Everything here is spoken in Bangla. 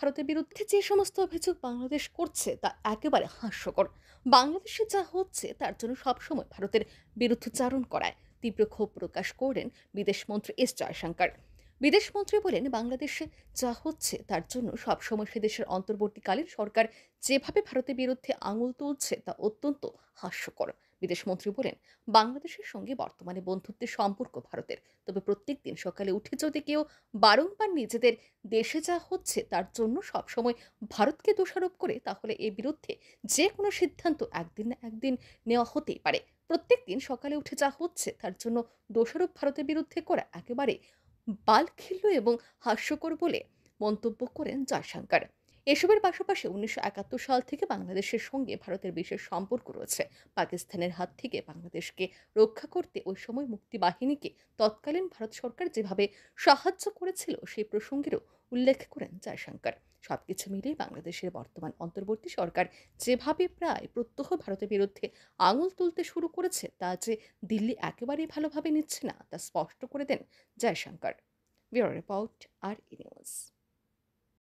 ভারতের বিরুদ্ধে যে সমস্ত অভিযোগ বাংলাদেশ করছে তা একেবারে হাস্যকর। বাংলাদেশে যা হচ্ছে তার জন্য সবসময় ভারতের বিরুদ্ধচারণ করায় তীব্র ক্ষোভ প্রকাশ করেন বিদেশমন্ত্রী এস জয়শঙ্কর। বিদেশমন্ত্রী বলেন, বাংলাদেশে যা হচ্ছে তার জন্য সবসময় সে দেশের অন্তর্বর্তীকালীন সরকার যেভাবে ভারতের বিরুদ্ধে আঙুল তুলছে তা অত্যন্ত হাস্যকর। বিদেশমন্ত্রী বলেন, বাংলাদেশের সঙ্গে বর্তমানে বন্ধুত্বের সম্পর্ক ভারতের। তবে প্রত্যেকদিন সকালে উঠে যদি কেউ বারংবার নিজেদের দেশে যা হচ্ছে তার জন্য সবসময় ভারতকে দোষারোপ করে, তাহলে এর বিরুদ্ধে যে কোনো সিদ্ধান্ত একদিন না একদিন নেওয়া হতেই পারে। প্রত্যেকদিন সকালে উঠে যা হচ্ছে তার জন্য দোষারোপ ভারতের বিরুদ্ধে করা একেবারে বালখিল্য এবং হাস্যকর বলে মন্তব্য করেন জয়শঙ্কর। এসবের পাশাপাশি ১৯৭১ সাল থেকে বাংলাদেশের সঙ্গে ভারতের বিশেষ সম্পর্ক রয়েছে। পাকিস্তানের হাত থেকে বাংলাদেশকে রক্ষা করতে ওই সময় মুক্তিবাহিনীকে তৎকালীন ভারত সরকার যেভাবে সাহায্য করেছিল সেই প্রসঙ্গেরও উল্লেখ করেন জয়শঙ্কর। সবকিছু মিলিয়ে বাংলাদেশের বর্তমান অন্তর্বর্তী সরকার যেভাবে প্রায় প্রত্যহ ভারতের বিরুদ্ধে আঙুল তুলতে শুরু করেছে তা যে দিল্লি একেবারেই ভালোভাবে নিচ্ছে না তা স্পষ্ট করে দেন জয়শঙ্কর। ব্যুরো রিপোর্ট, আর ই নিউজ।